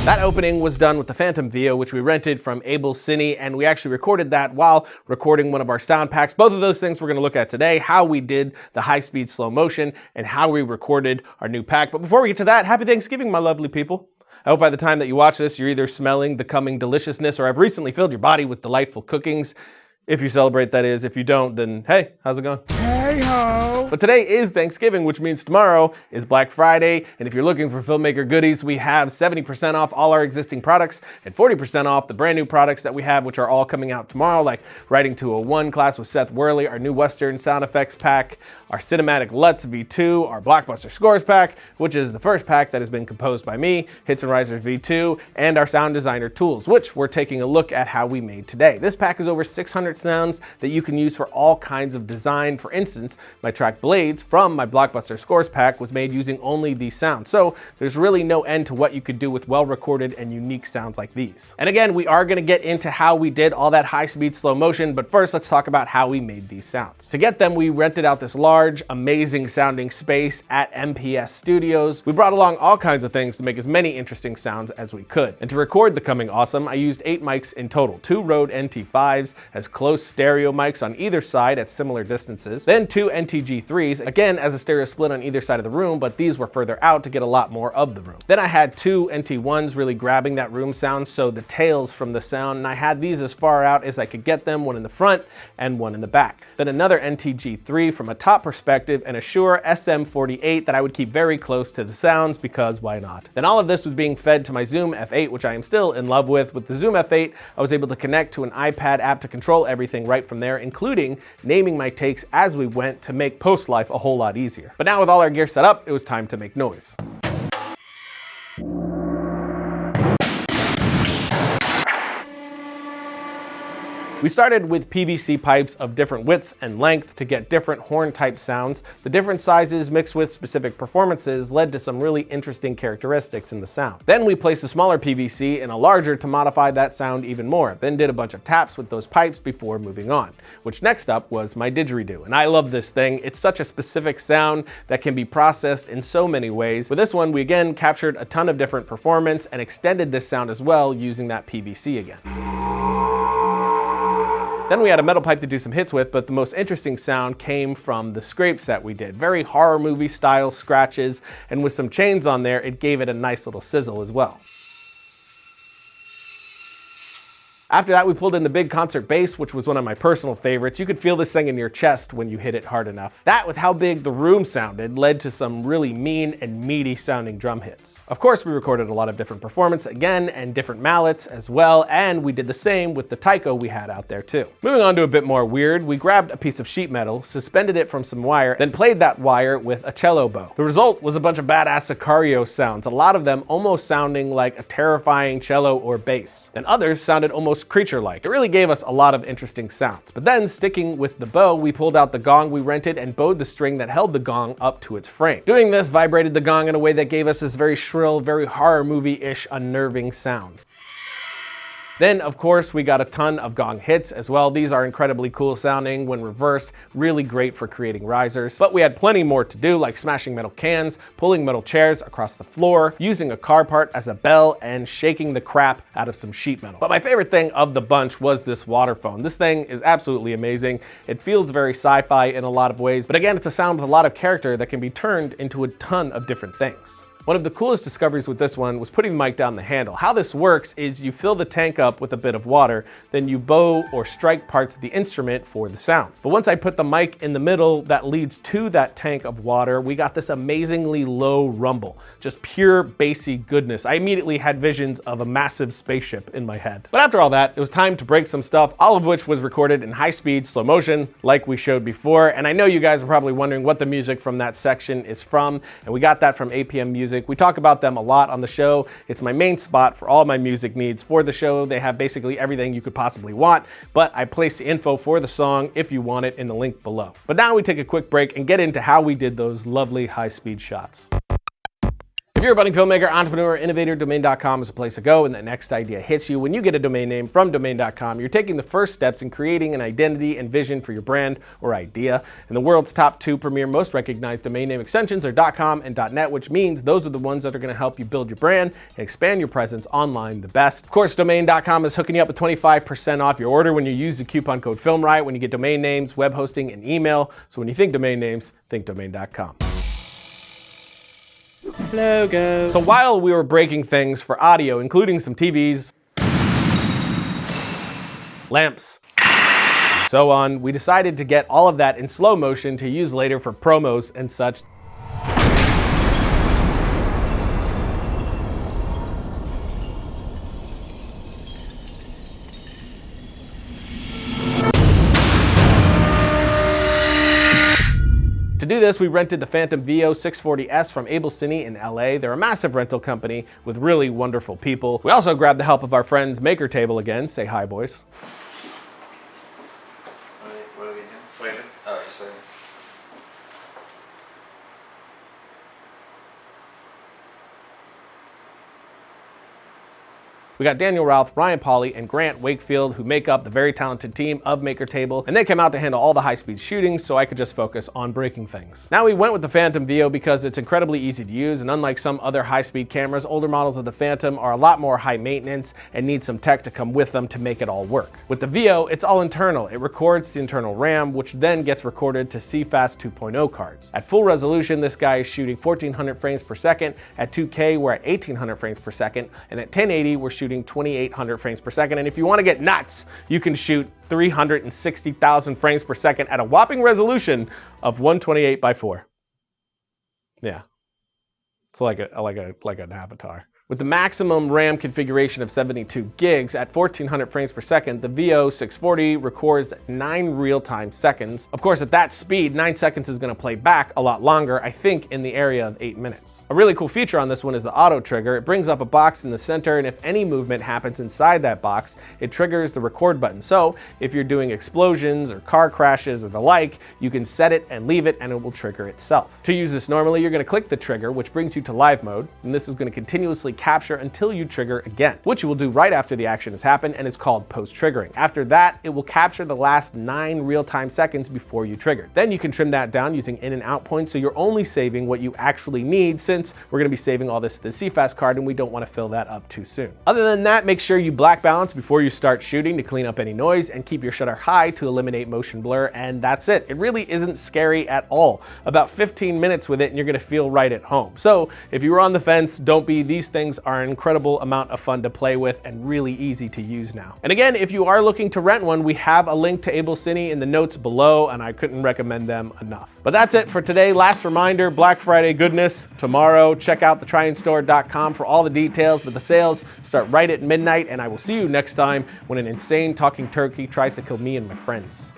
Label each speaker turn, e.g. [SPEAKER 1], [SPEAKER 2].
[SPEAKER 1] That opening was done with the Phantom VEO, which we rented from AbelCine, and we actually recorded that while recording one of our sound packs. Both of those things we're gonna look at today, how we did the high-speed slow motion and how we recorded our new pack. But before we get to that, happy Thanksgiving, my lovely people. I hope by the time that you watch this, you're either smelling the coming deliciousness or have recently filled your body with delightful cookings. If you celebrate, that is. If you don't, then hey, how's it going? Hey ho! But today is Thanksgiving, which means tomorrow is Black Friday. And if you're looking for filmmaker goodies, we have 70% off all our existing products and 40% off the brand new products that we have, which are all coming out tomorrow, like Writing 201 class with Seth Worley, our new Western sound effects pack, our cinematic LUTs V2, our blockbuster scores pack, which is the first pack that has been composed by me, Hits and Risers V2, and our sound designer tools, which we're taking a look at how we made today. This pack is over 600 sounds that you can use for all kinds of design. For instance, my track Blades from my blockbuster scores pack was made using only these sounds. So there's really no end to what you could do with well-recorded and unique sounds like these. And again, we are gonna get into how we did all that high-speed slow motion, but first let's talk about how we made these sounds. To get them, we rented out this large, amazing sounding space at MPS Studios. We brought along all kinds of things to make as many interesting sounds as we could. And to record the coming awesome, I used 8 mics in total, 2 Rode NT5s as close stereo mics on either side at similar distances, then 2 NTG3s, again as a stereo split on either side of the room, but these were further out to get a lot more of the room. Then I had 2 NT1s really grabbing that room sound, so the tails from the sound, and I had these as far out as I could get them, one in the front and one in the back. Then another NTG3 from a top perspective and a Shure SM48 that I would keep very close to the sounds because why not? Then all of this was being fed to my Zoom F8, which I am still in love with. With the Zoom F8, I was able to connect to an iPad app to control everything right from there, including naming my takes as we went to make post life a whole lot easier. But now with all our gear set up, it was time to make noise. We started with PVC pipes of different width and length to get different horn type sounds. The different sizes mixed with specific performances led to some really interesting characteristics in the sound. Then we placed a smaller PVC in a larger to modify that sound even more. Then did a bunch of taps with those pipes before moving on, which next up was my didgeridoo. And I love this thing. It's such a specific sound that can be processed in so many ways. With this one, we again captured a ton of different performance and extended this sound as well using that PVC again. Then we had a metal pipe to do some hits with, but the most interesting sound came from the scrapes that we did. Very horror movie style scratches, and with some chains on there, it gave it a nice little sizzle as well. After that, we pulled in the big concert bass, which was one of my personal favorites. You could feel this thing in your chest when you hit it hard enough. That, with how big the room sounded, led to some really mean and meaty sounding drum hits. Of course, we recorded a lot of different performance again, and different mallets as well, and we did the same with the taiko we had out there too. Moving on to a bit more weird, we grabbed a piece of sheet metal, suspended it from some wire, then played that wire with a cello bow. The result was a bunch of badass Sicario sounds, a lot of them almost sounding like a terrifying cello or bass, and others sounded almost creature-like. It really gave us a lot of interesting sounds. But then, sticking with the bow, we pulled out the gong we rented and bowed the string that held the gong up to its frame. Doing this vibrated the gong in a way that gave us this very shrill, very horror movie-ish unnerving sound. Then, of course, we got a ton of gong hits as well. These are incredibly cool sounding when reversed, really great for creating risers. But we had plenty more to do, like smashing metal cans, pulling metal chairs across the floor, using a car part as a bell, and shaking the crap out of some sheet metal. But my favorite thing of the bunch was this water phone. This thing is absolutely amazing. It feels very sci-fi in a lot of ways, but again, it's a sound with a lot of character that can be turned into a ton of different things. One of the coolest discoveries with this one was putting the mic down the handle. How this works is you fill the tank up with a bit of water, then you bow or strike parts of the instrument for the sounds. But once I put the mic in the middle that leads to that tank of water, we got this amazingly low rumble. Just pure bassy goodness. I immediately had visions of a massive spaceship in my head. But after all that, it was time to break some stuff, all of which was recorded in high speed, slow motion, like we showed before. And I know you guys are probably wondering what the music from that section is from, and we got that from APM Music. We talk about them a lot on the show. It's my main spot for all my music needs for the show. They have basically everything you could possibly want, but I place the info for the song if you want it in the link below. But now we take a quick break and get into how we did those lovely high-speed shots. If you're a budding filmmaker, entrepreneur, innovator, domain.com is a place to go when that next idea hits you. When you get a domain name from domain.com, you're taking the first steps in creating an identity and vision for your brand or idea. And the world's top 2 premier most recognized domain name extensions are .com and .net, which means those are the ones that are going to help you build your brand and expand your presence online the best. Of course, domain.com is hooking you up with 25% off your order when you use the coupon code FilmRiot when you get domain names, web hosting, and email. So when you think domain names, think domain.com.
[SPEAKER 2] Logo.
[SPEAKER 1] So while we were breaking things for audio, including some TVs, lamps, and so on, we decided to get all of that in slow motion to use later for promos and such. To do this, we rented the Phantom VEO 640S from AbelCine in LA. They're a massive rental company with really wonderful people. We also grabbed the help of our friends Maker Table again. Say hi, boys.
[SPEAKER 2] What are we doing? Waiting. Oh, just waiting.
[SPEAKER 1] We got Daniel Routh, Ryan Pauly, and Grant Wakefield, who make up the very talented team of Maker Table, and they came out to handle all the high-speed shooting so I could just focus on breaking things. Now we went with the Phantom VEO because it's incredibly easy to use, and unlike some other high-speed cameras, older models of the Phantom are a lot more high maintenance and need some tech to come with them to make it all work. With the VEO, it's all internal. It records the internal RAM, which then gets recorded to CFast 2.0 cards. At full resolution, this guy is shooting 1400 frames per second. At 2K, we're at 1800 frames per second, and at 1080, we're shooting 2800 frames per second. And if you want to get nuts, you can shoot 360,000 frames per second at a whopping resolution of 128 by 4. Yeah, it's like an avatar. With the maximum RAM configuration of 72 gigs at 1400 frames per second, the VEO 640 records 9 real-time seconds. Of course, at that speed, 9 seconds is going to play back a lot longer, I think in the area of 8 minutes. A really cool feature on this one is the auto trigger. It brings up a box in the center, and if any movement happens inside that box, it triggers the record button. So if you're doing explosions or car crashes or the like, you can set it and leave it and it will trigger itself. To use this normally, you're going to click the trigger, which brings you to live mode, and this is going to continuously capture until you trigger again, which you will do right after the action has happened and is called post-triggering. After that, it will capture the last 9 real-time seconds before you triggered. Then you can trim that down using in and out points, so you're only saving what you actually need, since we're going to be saving all this to the CFast card and we don't want to fill that up too soon. Other than that, make sure you black balance before you start shooting to clean up any noise, and keep your shutter high to eliminate motion blur, and that's it. It really isn't scary at all. About 15 minutes with it and you're going to feel right at home. So if you were on the fence, don't be. These things are an incredible amount of fun to play with and really easy to use now. And again, if you are looking to rent one, we have a link to AbelCine in the notes below, and I couldn't recommend them enough. But that's it for today. Last reminder, Black Friday goodness tomorrow. Check out thetrionstore.com for all the details, but the sales start right at midnight, and I will see you next time when an insane talking turkey tries to kill me and my friends.